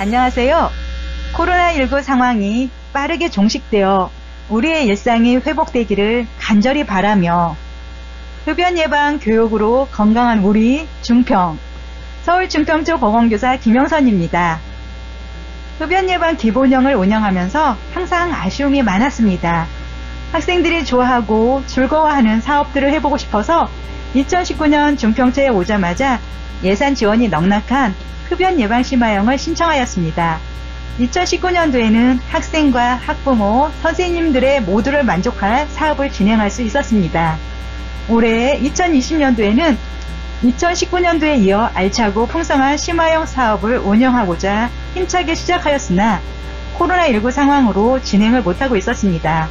안녕하세요. 코로나19 상황이 빠르게 종식되어 우리의 일상이 회복되기를 간절히 바라며 흡연 예방 교육으로 건강한 우리 중평, 서울 중평초 보건교사 김영선입니다. 흡연 예방 기본형을 운영하면서 항상 아쉬움이 많았습니다. 학생들이 좋아하고 즐거워하는 사업들을 해보고 싶어서 2019년 중평초에 오자마자 예산 지원이 넉넉한 흡연 예방 심화형을 신청하였습니다. 2019년도에는 학생과 학부모, 선생님들의 모두를 만족할 사업을 진행할 수 있었습니다. 올해 2020년도에는 2019년도에 이어 알차고 풍성한 심화형 사업을 운영하고자 힘차게 시작하였으나 코로나19 상황으로 진행을 못하고 있었습니다.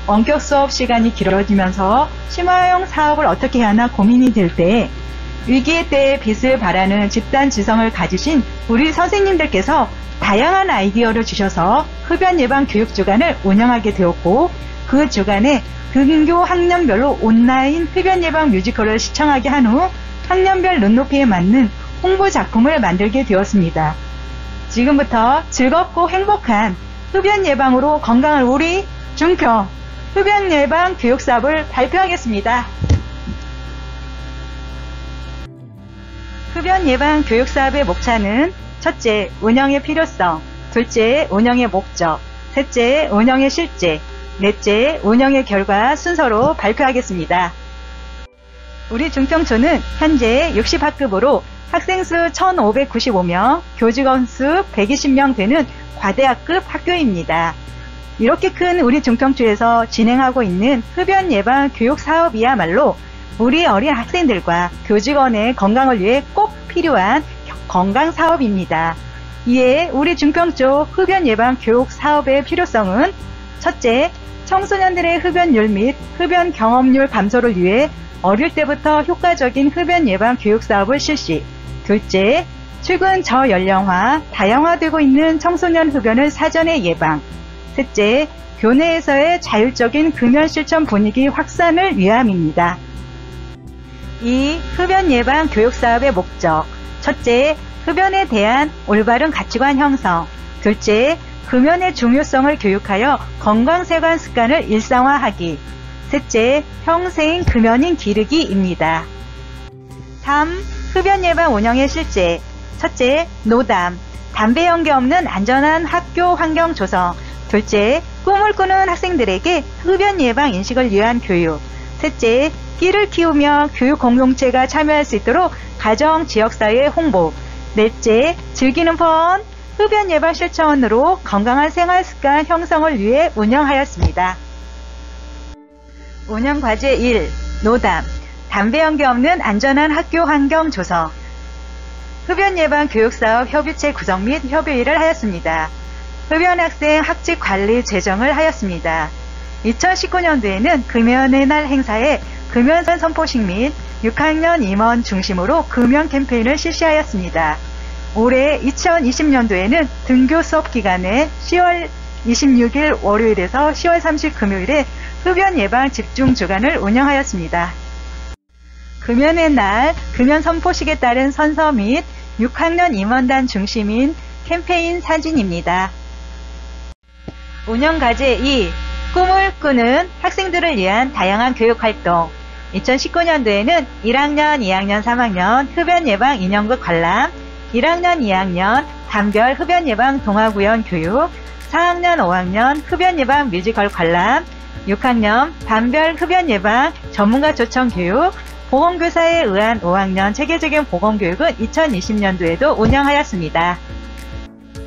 원격 수업 시간이 길어지면서 심화형 사업을 어떻게 해야 하나 고민이 될 때 위기의 때에 빛을 발하는 집단 지성을 가지신 우리 선생님들께서 다양한 아이디어를 주셔서 흡연 예방 교육 주간을 운영하게 되었고 그 주간에 근교 학년별로 온라인 흡연 예방 뮤지컬을 시청하게 한 후 학년별 눈높이에 맞는 홍보 작품을 만들게 되었습니다. 지금부터 즐겁고 행복한 흡연 예방으로 건강한 우리 중평 흡연 예방 교육 사업을 발표하겠습니다. 흡연 예방 교육 사업의 목차는 첫째, 운영의 필요성, 둘째, 운영의 목적, 셋째, 운영의 실제, 넷째, 운영의 결과 순서로 발표하겠습니다. 우리 중평초는 현재 60학급으로 학생 수 1,595명, 교직원 수 120명 되는 과대학급 학교입니다. 이렇게 큰 우리 중평초에서 진행하고 있는 흡연 예방 교육 사업이야말로 우리 어린 학생들과 교직원의 건강을 위해 꼭 필요한 건강 사업입니다. 이에 우리 중평초 흡연 예방 교육 사업의 필요성은 첫째, 청소년들의 흡연율 및 흡연 경험률 감소를 위해 어릴 때부터 효과적인 흡연 예방 교육 사업을 실시. 둘째, 최근 저연령화, 다양화되고 있는 청소년 흡연을 사전에 예방. 셋째, 교내에서의 자율적인 금연 실천 분위기 확산을 위함입니다. 이 흡연 예방 교육 사업의 목적. 첫째, 흡연에 대한 올바른 가치관 형성. 둘째, 금연의 중요성을 교육하여 건강생활 습관을 일상화하기. 셋째, 평생 금연인 기르기입니다. 3. 흡연 예방 운영의 실제. 첫째, 노담. 담배 연기 없는 안전한 학교 환경 조성. 둘째, 꿈을 꾸는 학생들에게 흡연 예방 인식을 위한 교육. 셋째, 끼를 키우며 교육 공동체가 참여할 수 있도록 가정, 지역사회 홍보. 넷째, 즐기는 펀, 흡연 예방 실천으로 건강한 생활 습관 형성을 위해 운영하였습니다. 운영 과제 1. 노담. 담배 연기 없는 안전한 학교 환경 조성. 흡연 예방 교육사업 협의체 구성 및 협의를 하였습니다. 흡연 학생 학칙 관리 제정을 하였습니다. 2019년도에는 금연의 날 행사에 금연 선포식 및 6학년 임원 중심으로 금연 캠페인을 실시하였습니다. 올해 2020년도에는 등교 수업 기간에 10월 26일 월요일에서 10월 30일 금요일에 흡연 예방 집중 주간을 운영하였습니다. 금연의 날 금연 선포식에 따른 선서 및 6학년 임원단 중심인 캠페인 사진입니다. 운영 과제 2. 꿈을 꾸는 학생들을 위한 다양한 교육활동. 2019년도에는 1학년, 2학년, 3학년 흡연 예방 인형극 관람, 1학년, 2학년 단별 흡연 예방 동아구연 교육, 4학년, 5학년 흡연 예방 뮤지컬 관람, 6학년 반별 흡연 예방 전문가 초청 교육, 보건교사에 의한 5학년 체계적인 보건교육은 2020년도에도 운영하였습니다.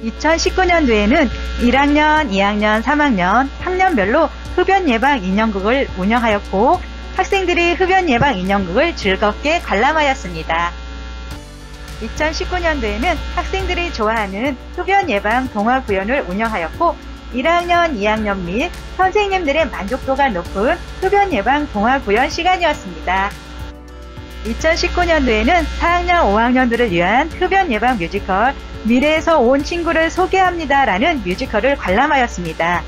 2019년도에는 1학년, 2학년, 3학년 학년별로 흡연 예방 인형극을 운영하였고 학생들이 흡연 예방 인형극을 즐겁게 관람하였습니다. 2019년도에는 학생들이 좋아하는 흡연 예방 동화 구연을 운영하였고 1학년, 2학년 및 선생님들의 만족도가 높은 흡연 예방 동화 구연 시간이었습니다. 2019년도에는 4학년, 5학년들을 위한 흡연 예방 뮤지컬 미래에서 온 친구를 소개합니다 라는 뮤지컬을 관람하였습니다.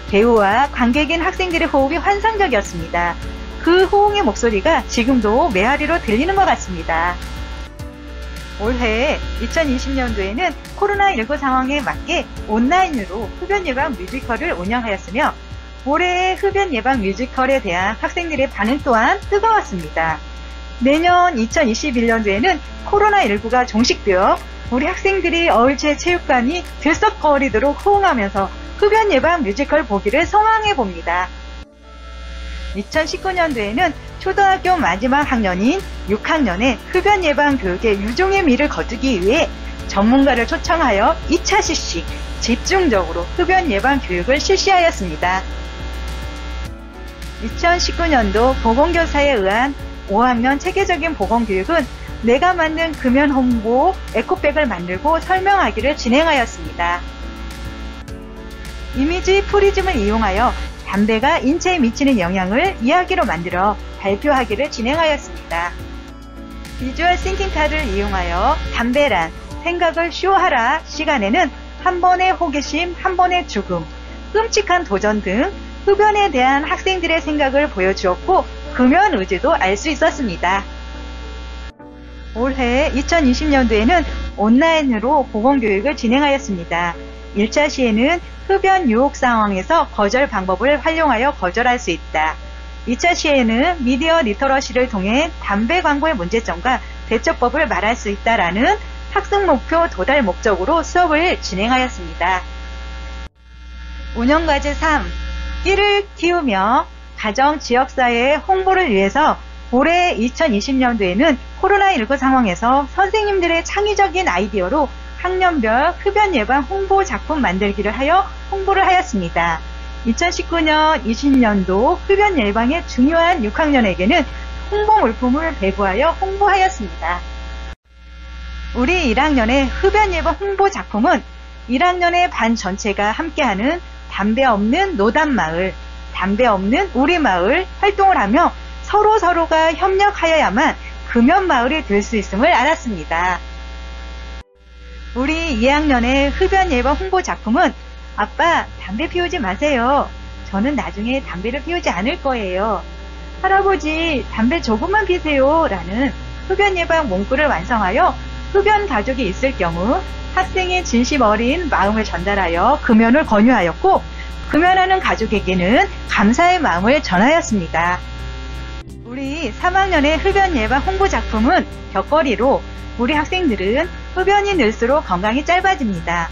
배우와 관객인 학생들의 호흡이 환상적이었습니다. 그 호응의 목소리가 지금도 메아리로 들리는 것 같습니다. 올해 2020년도에는 코로나19 상황에 맞게 온라인으로 흡연 예방 뮤지컬을 운영하였으며 올해의 흡연 예방 뮤지컬에 대한 학생들의 반응 또한 뜨거웠습니다. 내년 2021년도에는 코로나19가 종식되어 우리 학생들이 어울제 체육관이 들썩거리도록 호응하면서 흡연 예방 뮤지컬 보기를 소망해 봅니다. 2019년도에는 초등학교 마지막 학년인 6학년의 흡연 예방 교육의 유종의 미를 거두기 위해 전문가를 초청하여 2차 실시, 집중적으로 흡연 예방 교육을 실시하였습니다. 2019년도 보건교사에 의한 5학년 체계적인 보건교육은 내가 만든 금연 홍보 에코백을 만들고 설명하기를 진행하였습니다. 이미지 프리즘을 이용하여 담배가 인체에 미치는 영향을 이야기로 만들어 발표하기를 진행하였습니다. 비주얼 싱킹카드를 이용하여 담배란 생각을 쇼하라 시간에는 한 번의 호기심, 한 번의 죽음, 끔찍한 도전 등 흡연에 대한 학생들의 생각을 보여주었고 금연 의지도 알 수 있었습니다. 올해 2020년도에는 온라인으로 보건교육을 진행하였습니다. 1차 시에는 흡연 유혹 상황에서 거절 방법을 활용하여 거절할 수 있다. 2차 시에는 미디어 리터러시를 통해 담배 광고의 문제점과 대처법을 말할 수 있다라는 학습 목표 도달 목적으로 수업을 진행하였습니다. 운영과제 3. 끼를 키우며 가정 지역사회의 홍보를 위해서 올해 2020년도에는 코로나19 상황에서 선생님들의 창의적인 아이디어로 학년별 흡연 예방 홍보 작품 만들기를 하여 홍보를 하였습니다. 2019년, 20년도 흡연 예방에 중요한 6학년에게는 홍보 물품을 배부하여 홍보하였습니다. 우리 1학년의 흡연 예방 홍보 작품은 1학년의 반 전체가 함께하는 담배 없는 노담마을, 담배 없는 우리 마을 활동을 하며 서로가 협력하여야만 금연 마을이 될 수 있음을 알았습니다. 우리 2학년의 흡연 예방 홍보 작품은 아빠, 담배 피우지 마세요. 저는 나중에 담배를 피우지 않을 거예요. 할아버지, 담배 조금만 피세요. 라는 흡연 예방 문구를 완성하여 흡연 가족이 있을 경우 학생의 진심 어린 마음을 전달하여 금연을 권유하였고 금연하는 가족에게는 감사의 마음을 전하였습니다. 우리 3학년의 흡연 예방 홍보 작품은 벽걸이로 우리 학생들은 흡연이 늘수록 건강이 짧아집니다.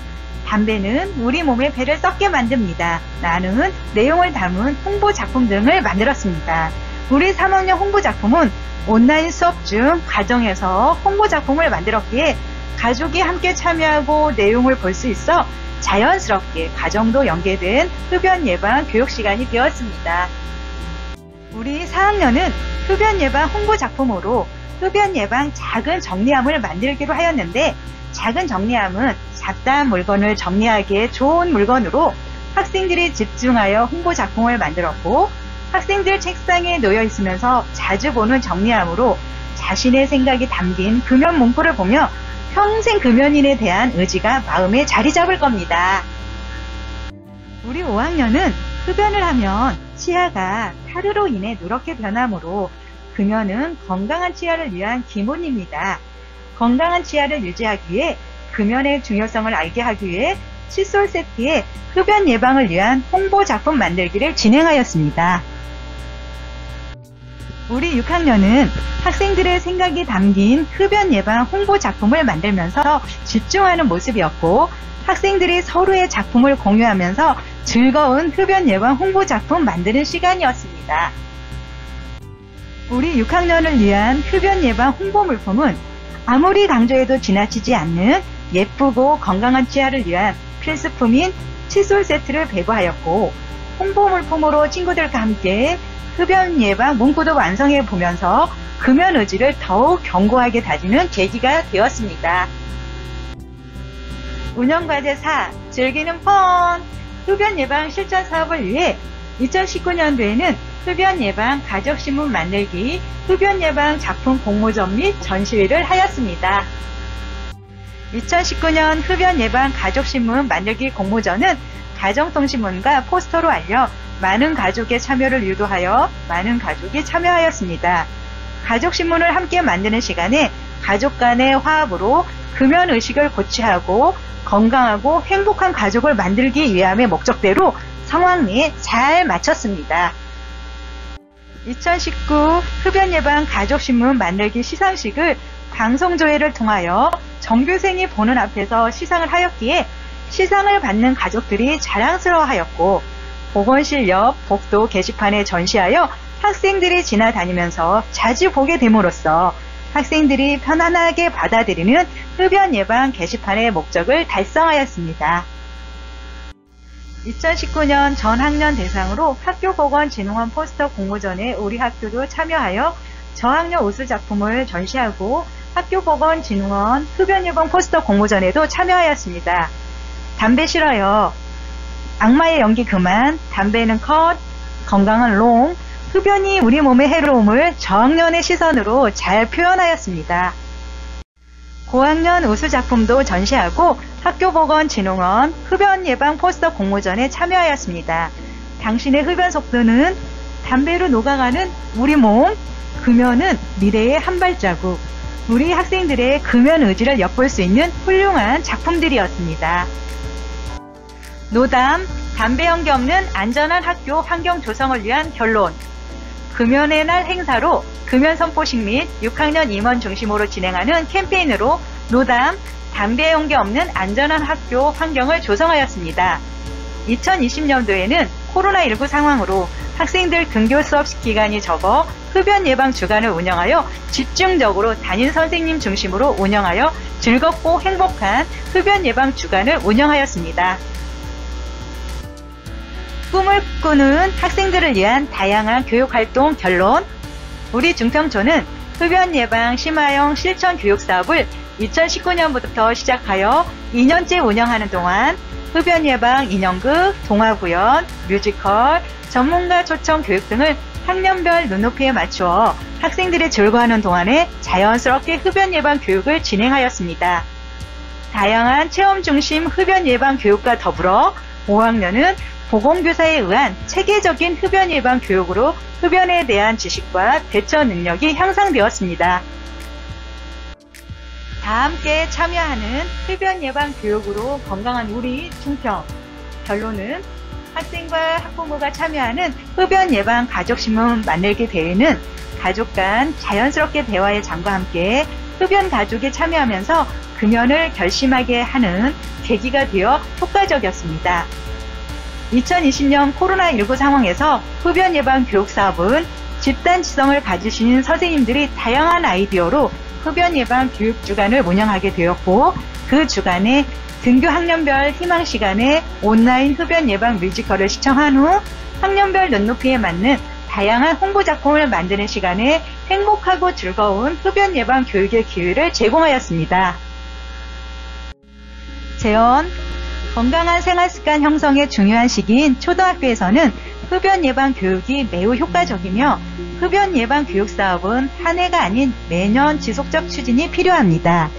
담배는 우리 몸의 배를 썩게 만듭니다. 라는 내용을 담은 홍보 작품 등을 만들었습니다. 우리 3학년 홍보 작품은 온라인 수업 중 가정에서 홍보 작품을 만들었기에 가족이 함께 참여하고 내용을 볼 수 있어 자연스럽게 가정도 연계된 흡연 예방 교육 시간이 되었습니다. 우리 4학년은 흡연 예방 홍보 작품으로 흡연 예방 작은 정리함을 만들기로 하였는데 작은 정리함은 잡다한 물건을 정리하기에 좋은 물건으로 학생들이 집중하여 홍보 작품을 만들었고 학생들 책상에 놓여 있으면서 자주 보는 정리함으로 자신의 생각이 담긴 금연 문구를 보며 평생 금연인에 대한 의지가 마음에 자리 잡을 겁니다. 우리 5학년은 흡연을 하면 치아가 타르로 인해 누렇게 변하므로 금연은 건강한 치아를 위한 기본입니다. 건강한 치아를 유지하기 위해 금연의 중요성을 알게 하기 위해 칫솔 세트에 흡연 예방을 위한 홍보 작품 만들기를 진행하였습니다. 우리 6학년은 학생들의 생각이 담긴 흡연 예방 홍보 작품을 만들면서 집중하는 모습이었고 학생들이 서로의 작품을 공유하면서 즐거운 흡연 예방 홍보 작품 만드는 시간이었습니다. 우리 6학년을 위한 흡연 예방 홍보 물품은 아무리 강조해도 지나치지 않는 예쁘고 건강한 치아를 위한 필수품인 칫솔 세트를 배부하였고 홍보 물품으로 친구들과 함께 흡연 예방 문구도 완성해 보면서 금연 의지를 더욱 견고하게 다지는 계기가 되었습니다. 운영과제 4. 즐기는 펀! 흡연 예방 실천 사업을 위해 2019년도에는 흡연 예방 가족신문 만들기, 흡연 예방 작품 공모전 및 전시회를 하였습니다. 2019년 흡연 예방 가족신문 만들기 공모전은 가정통신문과 포스터로 알려 많은 가족의 참여를 유도하여 많은 가족이 참여하였습니다. 가족신문을 함께 만드는 시간에 가족 간의 화합으로 금연의식을 고취하고 건강하고 행복한 가족을 만들기 위함의 목적대로 성황리에 잘 마쳤습니다. 2019 흡연예방 가족신문 만들기 시상식을 방송조회를 통하여 전교생이 보는 앞에서 시상을 하였기에 시상을 받는 가족들이 자랑스러워하였고, 보건실 옆 복도 게시판에 전시하여 학생들이 지나다니면서 자주 보게 됨으로써 학생들이 편안하게 받아들이는 흡연 예방 게시판의 목적을 달성하였습니다. 2019년 전 학년 대상으로 학교보건진흥원 포스터 공모전에 우리 학교도 참여하여 저학년 우수 작품을 전시하고 학교보건진흥원 흡연 예방 포스터 공모전에도 참여하였습니다. 담배 싫어요. 악마의 연기 그만. 담배는 컷. 건강은 롱. 흡연이 우리 몸에 해로움을 저학년의 시선으로 잘 표현하였습니다. 고학년 우수 작품도 전시하고 학교보건진흥원 흡연 예방 포스터 공모전에 참여하였습니다. 당신의 흡연 속도는 담배로 녹아가는 우리 몸, 금연은 미래의 한 발자국. 우리 학생들의 금연 의지를 엿볼 수 있는 훌륭한 작품들이었습니다. 노담, 담배 연기 없는 안전한 학교 환경 조성을 위한 결론. 금연의 날 행사로 금연 선포식 및 6학년 임원 중심으로 진행하는 캠페인으로 노담, 담배 연기 없는 안전한 학교 환경을 조성하였습니다. 2020년도에는 코로나19 상황으로 학생들 등교 수업 기간이 적어 흡연 예방 주간을 운영하여 집중적으로 담임 선생님 중심으로 운영하여 즐겁고 행복한 흡연 예방 주간을 운영하였습니다. 꿈을 꾸는 학생들을 위한 다양한 교육활동 결론. 우리 중평초는 흡연 예방 심화형 실천 교육 사업을 2019년부터 시작하여 2년째 운영하는 동안 흡연 예방 인형극, 동화구연, 뮤지컬, 전문가 초청 교육 등을 학년별 눈높이에 맞추어 학생들이 즐거워하는 동안에 자연스럽게 흡연 예방 교육을 진행하였습니다. 다양한 체험 중심 흡연 예방 교육과 더불어 5학년은 보건교사에 의한 체계적인 흡연 예방 교육으로 흡연에 대한 지식과 대처 능력이 향상되었습니다. 다 함께 참여하는 흡연 예방 교육으로 건강한 우리 중평. 결론은 학생과 학부모가 참여하는 흡연 예방 가족신문 만들기 대회는 가족 간 자연스럽게 대화의 장과 함께 흡연 가족이 참여하면서 금연을 결심하게 하는 계기가 되어 효과적이었습니다. 2020년 코로나19 상황에서 흡연 예방 교육 사업은 집단 지성을 가지신 선생님들이 다양한 아이디어로 흡연 예방 교육 주간을 운영하게 되었고, 그 주간에 등교 학년별 희망 시간에 온라인 흡연 예방 뮤지컬을 시청한 후 학년별 눈높이에 맞는 다양한 홍보 작품을 만드는 시간에 행복하고 즐거운 흡연 예방 교육의 기회를 제공하였습니다. 재원, 건강한 생활습관 형성의 중요한 시기인 초등학교에서는 흡연 예방 교육이 매우 효과적이며 흡연 예방 교육 사업은 한 해가 아닌 매년 지속적 추진이 필요합니다.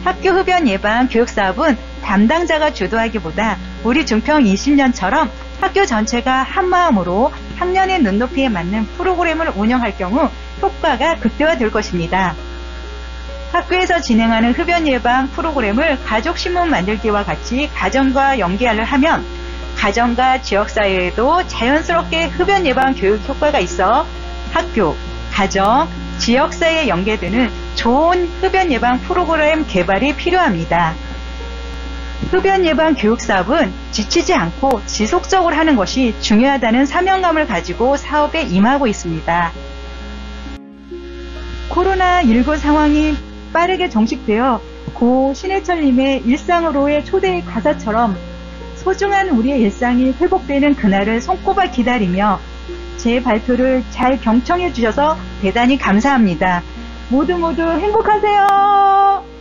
학교 흡연 예방 교육 사업은 담당자가 주도하기보다 우리 중평 20년처럼 학교 전체가 한마음으로 학년의 눈높이에 맞는 프로그램을 운영할 경우 효과가 극대화될 것입니다. 학교에서 진행하는 흡연 예방 프로그램을 가족신문 만들기와 같이 가정과 연계를 하면 가정과 지역사회에도 자연스럽게 흡연 예방 교육 효과가 있어 학교, 가정, 지역사회에 연계되는 좋은 흡연 예방 프로그램 개발이 필요합니다. 흡연 예방 교육 사업은 지치지 않고 지속적으로 하는 것이 중요하다는 사명감을 가지고 사업에 임하고 있습니다. 코로나19 상황이 빠르게 종식되어 고 신해철님의 일상으로의 초대의 가사처럼 소중한 우리의 일상이 회복되는 그날을 손꼽아 기다리며 제 발표를 잘 경청해 주셔서 대단히 감사합니다. 모두 행복하세요.